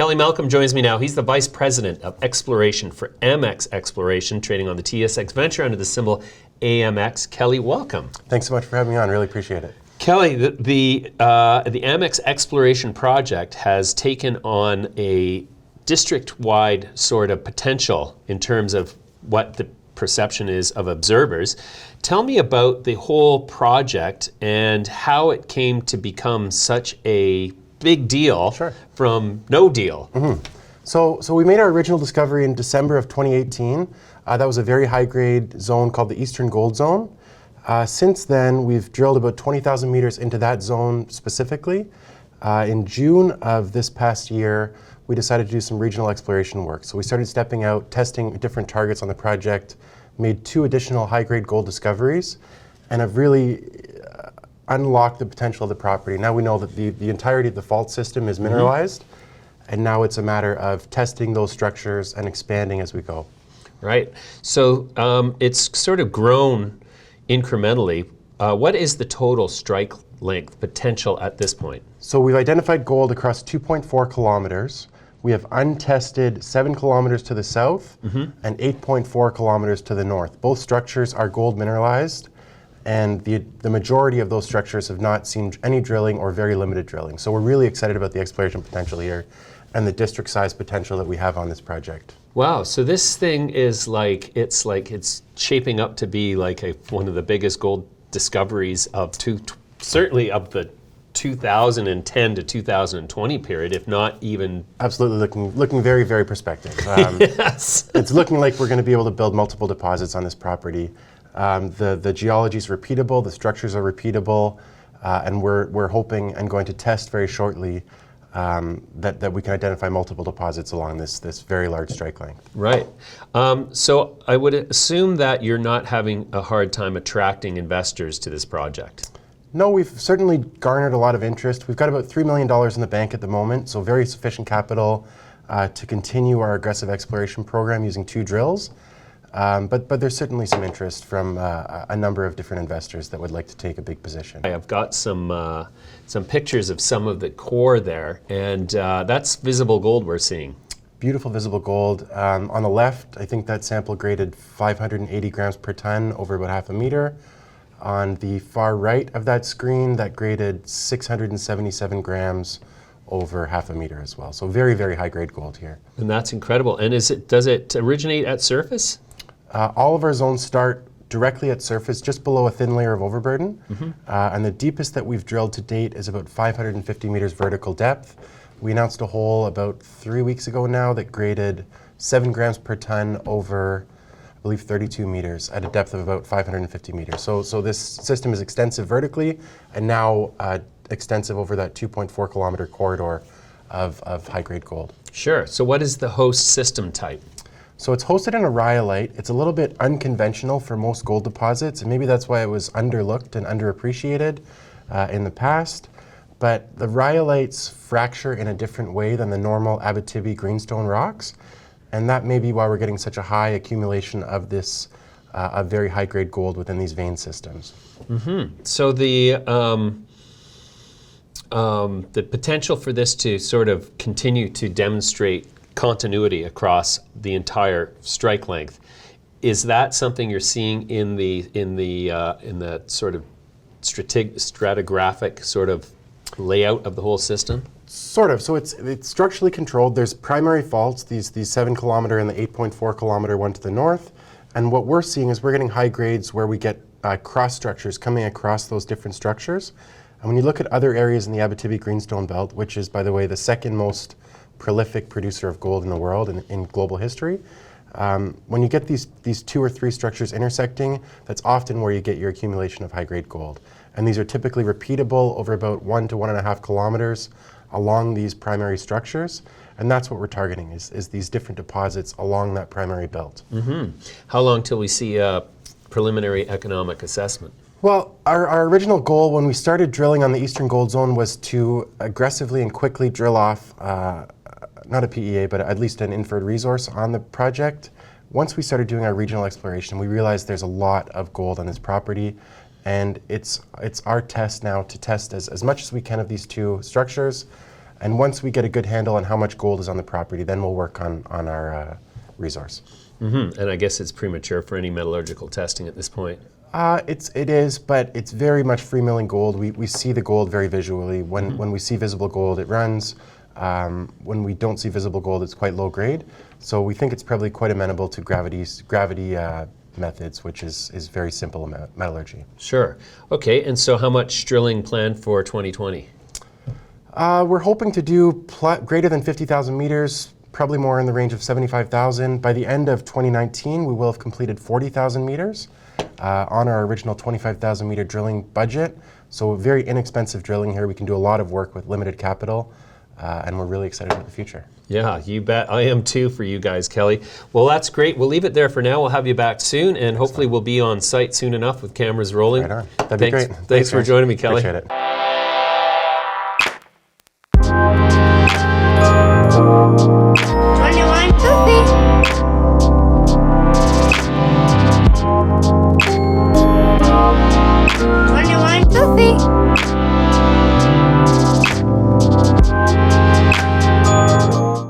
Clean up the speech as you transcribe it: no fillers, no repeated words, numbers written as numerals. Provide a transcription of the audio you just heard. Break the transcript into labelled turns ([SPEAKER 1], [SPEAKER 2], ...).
[SPEAKER 1] Kelly Malcolm joins me now. He's the Vice President of Exploration for Amex Exploration, trading on the TSX Venture under the symbol AMX. Kelly, welcome.
[SPEAKER 2] Thanks so much for having me on. Really appreciate it.
[SPEAKER 1] Kelly, the Amex Exploration Project has taken on a district-wide sort of potential in terms of what the perception is of observers. Tell me about the whole project and how it came to become such a big deal from no deal.
[SPEAKER 2] So we made our original discovery in December of 2018. That was a very high-grade zone called the Eastern Gold Zone. Since then, we've drilled about 20,000 meters into that zone specifically. In June of this past year, we decided to do some regional exploration work. So we started stepping out, testing different targets on the project, made 2 additional high-grade gold discoveries, and have really unlocked the potential of the property. Now we know that the entirety of the fault system is mineralized, and now it's a matter of testing those structures and expanding as we go.
[SPEAKER 1] Right. So it's sort of grown incrementally. What is the total strike length potential at this point?
[SPEAKER 2] So we've identified gold across 2.4 kilometers. We have untested 7 kilometers to the south and 8.4 kilometers to the north. Both structures are gold mineralized, and the majority of those structures have not seen any drilling or very limited drilling. So we're really excited about the exploration potential here and the district size potential that we have on this project.
[SPEAKER 1] Wow, so this thing is it's shaping up to be like one of the biggest gold discoveries of certainly of the 2010 to 2020 period, if not even...
[SPEAKER 2] Absolutely, looking very, very prospective.
[SPEAKER 1] Yes.
[SPEAKER 2] It's looking like we're going to be able to build multiple deposits on this property. The geology is repeatable, the structures are repeatable, and we're hoping and going to test very shortly that we can identify multiple deposits along this very large strike length.
[SPEAKER 1] Right. So I would assume that you're not having a hard time attracting investors to this project.
[SPEAKER 2] No, we've certainly garnered a lot of interest. We've got about $3 million in the bank at the moment, so very sufficient capital to continue our aggressive exploration program using 2 drills. But there's certainly some interest from a number of different investors that would like to take a big position.
[SPEAKER 1] I've got some pictures of some of the core there, and that's visible gold we're seeing.
[SPEAKER 2] Beautiful visible gold. On the left, I think that sample graded 580 grams per ton over about half a meter. On the far right of that screen, that graded 677 grams over half a meter as well. So very, very high grade gold here.
[SPEAKER 1] And that's incredible. And does it originate at surface?
[SPEAKER 2] All of our zones start directly at surface, just below a thin layer of overburden. And the deepest that we've drilled to date is about 550 meters vertical depth. We announced a hole about 3 weeks ago now that graded 7 grams per ton over, I believe, 32 meters at a depth of about 550 meters. So this system is extensive vertically and now extensive over that 2.4 kilometer corridor of high-grade gold.
[SPEAKER 1] Sure. So what is the host system type?
[SPEAKER 2] So it's hosted in a rhyolite. It's a little bit unconventional for most gold deposits, and maybe that's why it was underlooked and underappreciated in the past. But the rhyolites fracture in a different way than the normal Abitibi greenstone rocks, and that may be why we're getting such a high accumulation of this very high-grade gold within these vein systems.
[SPEAKER 1] So the potential for this to sort of continue to demonstrate continuity across the entire strike length, is that something you're seeing in the sort of stratigraphic sort of layout of the whole system?
[SPEAKER 2] Sort of. So it's structurally controlled. There's primary faults, these 7 kilometer and the 8.4 kilometer one to the north. And what we're seeing is we're getting high grades where we get cross structures coming across those different structures. And when you look at other areas in the Abitibi Greenstone Belt, which is, by the way, the second most prolific producer of gold in the world in global history, when you get these 2 or 3 structures intersecting, that's often where you get your accumulation of high-grade gold. And these are typically repeatable over about 1 to 1.5 kilometers along these primary structures. And that's what we're targeting, is these different deposits along that primary belt.
[SPEAKER 1] How long till we see a preliminary economic assessment?
[SPEAKER 2] Well, our original goal when we started drilling on the Eastern Gold Zone was to aggressively and quickly drill off, not a PEA, but at least an inferred resource on the project. Once we started doing our regional exploration, we realized there's a lot of gold on this property, and it's our test now to test as much as we can of these 2 structures, And once we get a good handle on how much gold is on the property, then we'll work on our resource.
[SPEAKER 1] And I guess it's premature for any metallurgical testing at this point.
[SPEAKER 2] It is, but it's very much free milling gold. We see the gold very visually. When we see visible gold, it runs. When we don't see visible gold, it's quite low grade. So we think it's probably quite amenable to gravity methods, which is very simple metallurgy.
[SPEAKER 1] Sure. Okay, and so how much drilling planned for 2020?
[SPEAKER 2] We're hoping to do greater than 50,000 meters, probably more in the range of 75,000. By the end of 2019, we will have completed 40,000 meters on our original 25,000 meter drilling budget. So very inexpensive drilling here. We can do a lot of work with limited capital, and we're really excited about the future.
[SPEAKER 1] Yeah, you bet. I am too for you guys, Kelly. Well, that's great. We'll leave it there for now. We'll have you back soon, and hopefully we'll be on site soon enough with cameras rolling.
[SPEAKER 2] Right on. That'd be great.
[SPEAKER 1] Thanks for
[SPEAKER 2] guys.
[SPEAKER 1] joining me, Kelly.
[SPEAKER 2] Appreciate it.